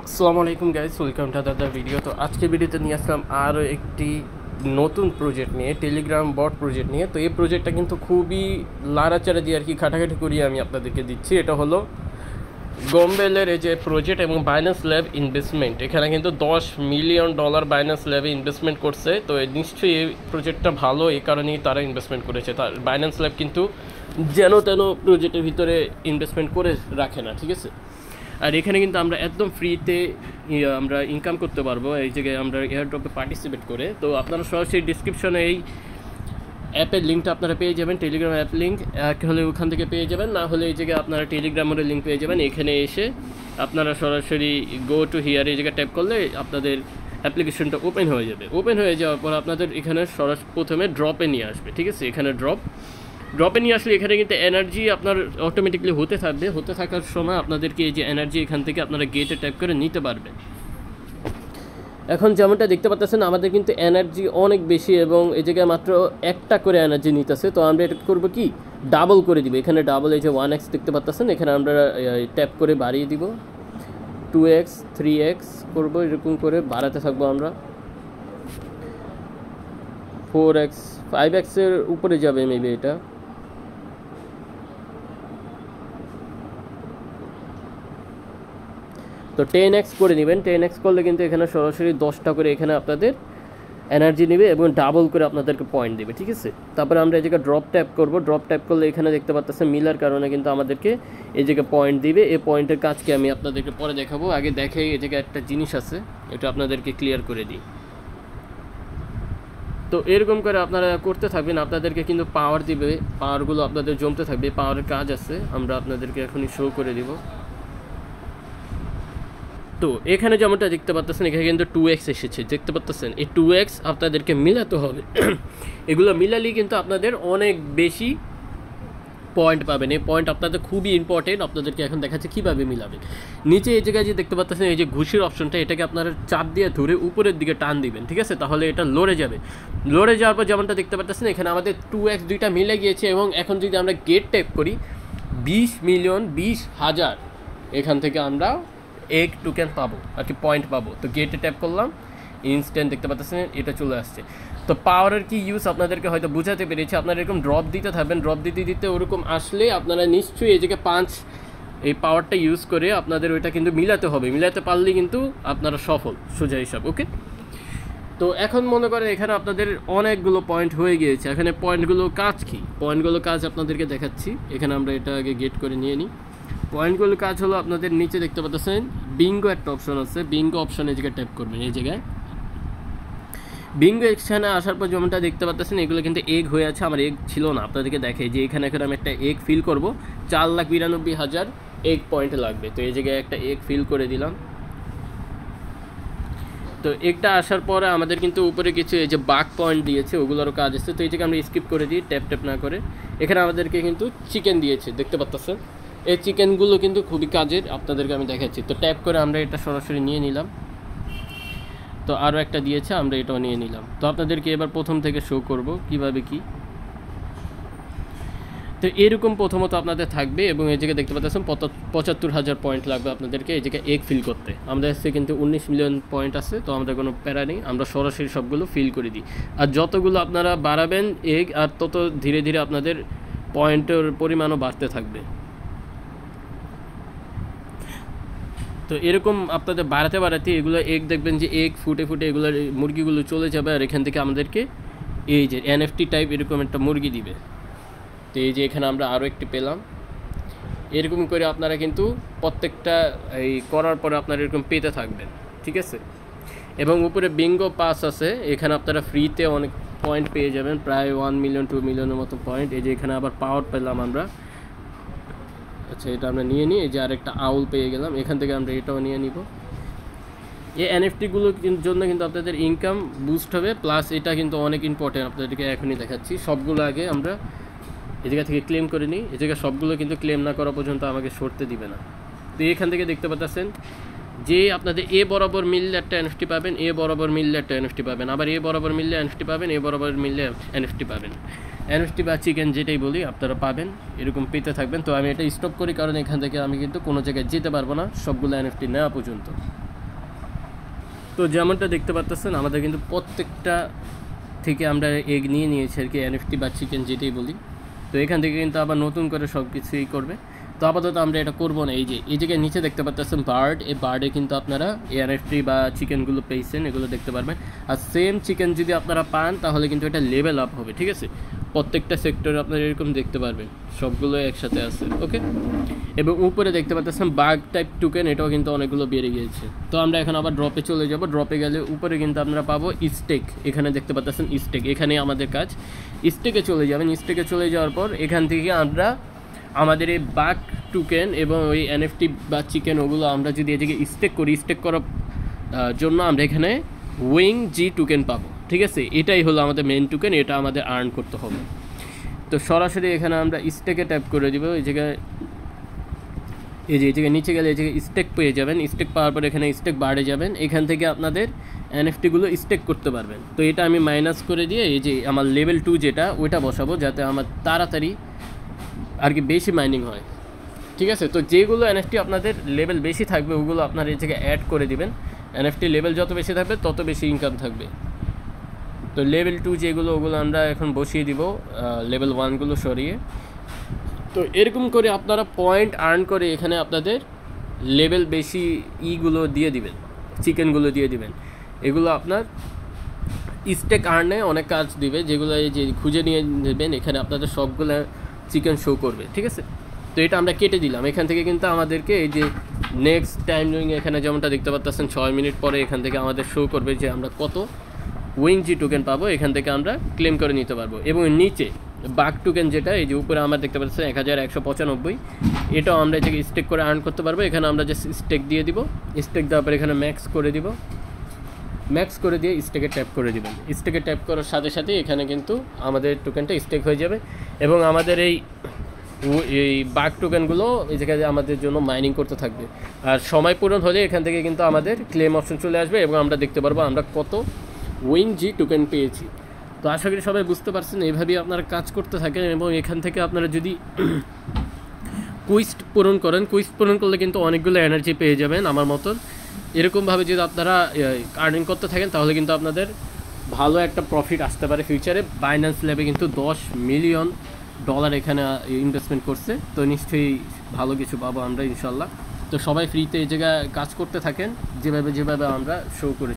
আসসালামু আলাইকুম guys, welcome to other video. তো আজকে ভিডিওতে নিয়ে আসলাম আরও একটি নতুন প্রজেক্ট নিয়ে, টেলিগ্রাম বট প্রজেক্ট নিয়ে। তো এই প্রজেক্টটা কিন্তু খুবই লাড়াচাড়া দিয়ে আর কি খাটাখাটি করিয়ে আমি আপনাদেরকে দিচ্ছি। এটা হলো গম্বেলের এই যে প্রজেক্ট এবং বাইন্যান্স ল্যাব ইনভেস্টমেন্ট। এখানে কিন্তু $10 মিলিয়ন বাইন্যান্স ল্যাবে ইনভেস্টমেন্ট করছে। তো নিশ্চয়ই এই প্রজেক্টটা ভালো, এই কারণেই তারা ইনভেস্টমেন্ট করেছে। তার বাইন্যান্স ল্যাব কিন্তু যেন তেন প্রজেক্টের ভিতরে ইনভেস্টমেন্ট করে রাখে না, ঠিক আছে। আর এখানে কিন্তু আমরা একদম ফ্রিতে আমরা ইনকাম করতে পারবো এই জায়গায় আমরা এয়ারড্রপে পার্টিসিপেট করে। তো আপনারা সরাসরি ডিসক্রিপশনে এই অ্যাপের লিঙ্কটা আপনারা পেয়ে যাবেন, টেলিগ্রাম অ্যাপ লিঙ্ক। এক হলে ওখান থেকে পেয়ে যাবেন, না হলে এই জায়গায় আপনারা টেলিগ্রামের লিঙ্ক পেয়ে যাবেন। এখানে এসে আপনারা সরাসরি গো টু হিয়ার এই জায়গায় ট্যাপ করলে আপনাদের অ্যাপ্লিকেশনটা ওপেন হয়ে যাবে। ওপেন হয়ে যাওয়ার পর আপনাদের এখানে প্রথমে ড্রপে নিয়ে আসবে, ঠিক আছে। এখানে ড্রপে নিয়ে আসলে এখানে কিন্তু এনার্জি আপনার অটোমেটিকলি হতে থাকবে। হতে থাকার সময় আপনাদেরকে এই যে এনার্জি এখান থেকে আপনারা গেটে ট্যাপ করে নিতে পারবেন। এখন যেমনটা দেখতে পাচ্ছেন আমাদের কিন্তু এনার্জি অনেক বেশি এবং এই জায়গায় মাত্র একটা করে এনার্জি নিতেছে। তো আমরা এটা করবো কি, ডাবল করে দিব। এখানে ডাবল এই যে 1x দেখতে পাচ্ছেন, এখানে আমরা ট্যাপ করে বাড়িয়ে দিব। 2x 3x করবো, এরকম করে বাড়াতে থাকবো আমরা। 4x 5x এর উপরে যাবে মেবি এটা। তো 10x করে নেবেন। 10x করলে কিন্তু এখানে সরাসরি 10টা করে এখানে আপনাদের এনার্জি নেবে এবং ডাবল করে আপনাদেরকে পয়েন্ট দেবে, ঠিক আছে। তারপরে আমরা এই জায়গায় ড্রপ ট্যাপ করব। ড্রপ ট্যাপ করলে এখানে দেখতে পাচ্ছেন মিলার কারণে কিন্তু আমাদেরকে এই জায়গায় পয়েন্ট দিবে। এই পয়েন্টের কাজকে আমি আপনাদেরকে পরে দেখাবো। আগে দেখে এই জায়গায় একটা জিনিস আছে, এটা আপনাদেরকে ক্লিয়ার করে দিই। তো এরকম করে আপনারা করতে থাকবেন, আপনাদেরকে কিন্তু পাওয়ার দিবে। পাওয়ারগুলো আপনাদের জমতে থাকবে। পাওয়ারের কাজ আছে, আমরা আপনাদেরকে এখনই শো করে দিব। তো এখানে যেমনটা দেখতে পাচ্ছেন এখানে কিন্তু 2x এসেছে, দেখতে পাচ্ছেন। এই 2x আপনাদেরকে মিলাতে হবে। এগুলো মিলালেই কিন্তু আপনাদের অনেক বেশি পয়েন্ট পাবেন। এই পয়েন্ট আপনাদের খুবই ইম্পর্টেন্ট। আপনাদেরকে এখন দেখাচ্ছে কীভাবে মিলাবেন। নিচে এই জায়গায় যে দেখতে পাচ্ছেন এই যে ঘুষির অপশনটা, এটাকে আপনারা চাপ দিয়ে ধরে উপরের দিকে টান দিবেন, ঠিক আছে। তাহলে এটা লড়ে যাবে। লড়ে যাওয়ার পর যেমনটা দেখতে পাচ্ছেন এখানে আমাদের 2x দুইটা মিলে গিয়েছে এবং এখন যদি আমরা গেট ট্যাপ করি 20,000,000 এখান থেকে আমরা এক টোকেন পাবো আর কি, পয়েন্ট পাবো। তো গেটে ট্যাপ করলাম, ইনস্ট্যান্ট দেখতে পাচ্ছেন এটা চলে আসছে। তো পাওয়ারের কি ইউজ আপনাদেরকে হয়তো বোঝাতে পেরেছি। আপনারা এরকম ড্রপ দিতে থাকবেন, ড্রপ দিতে দিতে ওরকম আসলে আপনারা নিশ্চয়ই এই জায়গায় 5 এই পাওয়ারটা ইউজ করে আপনাদের ওইটা কিন্তু মিলাতে হবে। মিলাতে পারলেই কিন্তু আপনারা সফল, সোজা হিসাব, ওকে। তো এখন মনে করেন এখানে আপনাদের অনেকগুলো পয়েন্ট হয়ে গিয়েছে। এখানে পয়েন্টগুলো কাজ কি, পয়েন্টগুলো কাজ আপনাদেরকে দেখাচ্ছি। এখানে আমরা এটা আগে গেট করে নিয়ে নিই। পয়েন্টগুলোর কাজ হলো আপনাদের নিচে দেখতে পাচ্ছেন বিঙ্গো একটা অপশন আছে। বিঙ্গো অপশন এই জায়গায় ট্যাপ করবেন। এই জায়গায় বিঙ্গো এখানে আসার পর যেমনটা দেখতে পাচ্ছেন এগুলো কিন্তু এগ হয়ে আছে। আমার এগ ছিল না, আপনাদেরকে দেখে যে এখানে এখন আমি একটা এগ ফিল করব। 4,92,000 এগ পয়েন্ট লাগবে। তো এই জায়গায় একটা এগ ফিল করে দিলাম। তো একটা আসার পরে আমাদের কিন্তু উপরে কিছু এই যে বাক পয়েন্ট দিয়েছে, ওগুলোরও কাজ আছে। তো এই জায়গায় আমরা স্কিপ করে দিই, ট্যাপ ট্যাপ না করে। এখানে আমাদেরকে কিন্তু চিকেন দিয়েছে, দেখতে পাচ্ছেন। এই চিকেনগুলো কিন্তু খুবই কাজের, আপনাদেরকে আমি দেখাচ্ছি। তো ট্যাপ করে আমরা এটা সরাসরি নিয়ে নিলাম। তো আরও একটা দিয়েছে, আমরা এটাও নিয়ে নিলাম। তো আপনাদেরকে এবার প্রথম থেকে শো করব কিভাবে কি। তো এরকম প্রথমত আপনাদের থাকবে এবং এই জায়গায় দেখতে পাচ্ছেন 75,000 পয়েন্ট লাগবে আপনাদেরকে এই জায়গায় এগ ফিল করতে। আমাদের কাছে কিন্তু 19 মিলিয়ন পয়েন্ট আছে, তো আমাদের কোনো প্যারা নেই, আমরা সরাসরি সবগুলো ফিল করে দিই। আর যতগুলো আপনারা বাড়াবেন এগ, আর তত ধীরে ধীরে আপনাদের পয়েন্টের পরিমাণও বাড়তে থাকবে। তো এরকম আপনাদের বাড়াতে বাড়াতে এগুলো এগ দেখবেন যে এগ ফুটে ফুটে এগুলোর মুরগিগুলো চলে যাবে। আর এখান থেকে আমাদেরকে এই যে এনএফটি টাইপ এরকম একটা মুরগি দিবে। তো এই যে এখানে আমরা আরও একটি পেলাম। এরকম করে আপনারা কিন্তু প্রত্যেকটা এই করার পরে আপনারা এরকম পেতে থাকবেন, ঠিক আছে। এবং উপরে বিঙ্গো পাস আছে, এখানে আপনারা ফ্রিতে অনেক পয়েন্ট পেয়ে যাবেন, প্রায় 1 মিলিয়ন 2 মিলিয়নের মতো পয়েন্ট। এই যে এখানে আবার পাওয়ার পেলাম আমরা। আচ্ছা, এটা আমরা নিয়ে নিই। এই যে আরেকটা আউল পেয়ে গেলাম, এখান থেকে আমরা এটাও নিয়ে নিব। এই এনএফটিগুলোর জন্য কিন্তু আপনাদের ইনকাম বুস্ট হবে, প্লাস এটা কিন্তু অনেক ইম্পর্টেন্ট, আপনাদেরকে এখনই দেখাচ্ছি। সবগুলো আগে আমরা এই জায়গা থেকে ক্লেম করে নিই। এই জায়গায় সবগুলো কিন্তু ক্লেম না করা পর্যন্ত আমাকে সরতে দিবে না। তো এখান থেকে দেখতে পাচ্ছেন যে আপনাদের এ বরাবর মিললে একটা এনএফটি পাবেন, এ বরাবর মিললে একটা এনএফটি পাবেন, আবার এ বরাবর মিললে এনএফটি পাবেন, এ বরাবর মিললে এনএফটি পাবেন। এনএফটি বা চিকেন যেটাই বলি আপনারা পাবেন, এরকম পেতে থাকবেন। তো আমি এটা স্টপ করি, কারণ এখান থেকে আমি কিন্তু কোনো জায়গায় যেতে পারবো না সবগুলো এনএফটি নেওয়া পর্যন্ত। তো যেমনটা দেখতে পাচ্ছেন আমাদের কিন্তু প্রত্যেকটা থেকে আমরা এগ নিয়ে নিয়েছি আর কি, এনএফটি বা চিকেন যেটাই বলি। তো এখান থেকে কিন্তু আবার নতুন করে সব কিছুই করবে। তো আপাতত আমরা এটা করবো না। এই জায়গায় নিচে দেখতে পাচ্ছেন বার্ড, এই বার্ডে কিন্তু আপনারা এনএফটি বা চিকেনগুলো পেয়েছেন, এগুলো দেখতে পারবেন। আর সেম চিকেন যদি আপনারা পান তাহলে কিন্তু এটা লেভেল আপ হবে, ঠিক আছে। প্রত্যেকটা সেক্টরে আপনারা এরকম দেখতে পারবেন, সবগুলো একসাথে আছে, ওকে। এবং উপরে দেখতে পাচ্ছেন বাগ টাইপ টোকেন, এটাও কিন্তু অনেকগুলো বেড়ে গিয়েছে। তো আমরা এখন আবার ড্রপে চলে যাব। ড্রপে গেলে উপরে কিন্তু আপনারা পাবো স্টেক, এখানে দেখতে পাচ্ছেন স্টেক, এখানে আমাদের কাজ। স্টেকে চলে যাবেন। স্টেকে চলে যাওয়ার পর এখান থেকে আমরা আমাদের এই বাগ টোকেন এবং ওই এনএফটি বা চিকেন ওগুলো আমরা যদি এদিকে স্টেক করি, স্টেক করার জন্য আমরা এখানে উইং জি টোকেন পাবো, ঠিক আছে। এটাই হলো আমাদের মেন টোকেন, এটা আমাদের আর্ন করতে হবে। তো সরাসরি এখানে আমরা স্টেকে ট্যাপ করে দেবো। এই জায়গায় এই জায়গায় নিচে গেলে এই জায়গায় স্টেক পেয়ে যাবেন। স্টেক পাওয়ার পর এখানে স্টেক বাড়ে যাবেন, এখান থেকে আপনাদের এনএফটিগুলো স্টেক করতে পারবেন। তো এটা আমি মাইনাস করে দিয়ে এই যে আমার লেভেল 2 যেটা ওইটা বসাবো, যাতে আমার তাড়াতাড়ি আর কি বেশি মাইনিং হয়, ঠিক আছে। তো যেগুলো এনএফটি আপনাদের লেভেল বেশি থাকবে ওগুলো আপনারা এই জায়গায় অ্যাড করে দিবেন। এনএফটি লেভেল যত বেশি থাকবে তত বেশি ইনকাম থাকবে। তো লেভেল 2 যেগুলো ওগুলো আমরা এখন বসিয়ে দিব, লেভেল 1গুলো সরিয়ে। তো এরকম করে আপনারা পয়েন্ট আর্ন করে এখানে আপনাদের লেভেল বেশি ইগুলো দিয়ে দিবেন, চিকেনগুলো দিয়ে দিবেন। এগুলো আপনার স্টেক আর্নে অনেক কাজ দিবে, যেগুলো এই যে খুঁজে নিয়ে নেবেন, এখানে আপনাদের সবগুলো চিকেন শো করবে, ঠিক আছে। তো এটা আমরা কেটে দিলাম। এখান থেকে কিন্তু আমাদেরকে এই যে নেক্সট টাইম এখানে যেমনটা দেখতে পাচ্ছেন 6 মিনিট পরে এখান থেকে আমাদের শো করবে যে আমরা কত উইং জি টোকেন পাবো, এখান থেকে আমরা ক্লেম করে নিতে পারবো। এবং নিচে বাগ টোকেন যেটা এই যে উপরে আমরা দেখতে পাচ্ছি 1195, এটাও আমরা এই থেকে স্টেক করে আর্ন করতে পারবো। এখানে আমরা যে স্টেক দিয়ে দিব, স্টেক দেওয়ার পর এখানে ম্যাক্স করে দিব, ম্যাক্স করে দিয়ে স্টেকে ট্যাপ করে দিবেন। স্টেকে ট্যাপ করার সাথে সাথে এখানে কিন্তু আমাদের টোকেনটা স্টেক হয়ে যাবে এবং আমাদের এই বাগ টোকেনগুলো এই জায়গায় আমাদের জন্য মাইনিং করতে থাকবে। আর সময় পূরণ হলে এখান থেকে কিন্তু আমাদের ক্লেম অপশন চলে আসবে এবং আমরা দেখতে পারবো আমরা কত উইং জি টোকেন পেয়েছি। তো আশা করি সবাই বুঝতে পারছেন, এইভাবেই আপনারা কাজ করতে থাকেন। এবং এখান থেকে আপনারা যদি কুইজ পূরণ করেন, কুইজ পূরণ করলে কিন্তু অনেকগুলো এনার্জি পেয়ে যাবেন আমার মতন। এরকমভাবে যদি আপনারা আর্নিং করতে থাকেন তাহলে কিন্তু আপনাদের ভালো একটা প্রফিট আসতে পারে ফিউচারে। বাইন্যান্স ল্যাবে কিন্তু $10 মিলিয়ন এখানে ইনভেস্টমেন্ট করছে, তো নিশ্চয়ই ভালো কিছু পাবো আমরা ইনশাল্লাহ। তো সবাই ফ্রিতে এই জায়গায় কাজ করতে থাকেন যেভাবে আমরা শো করে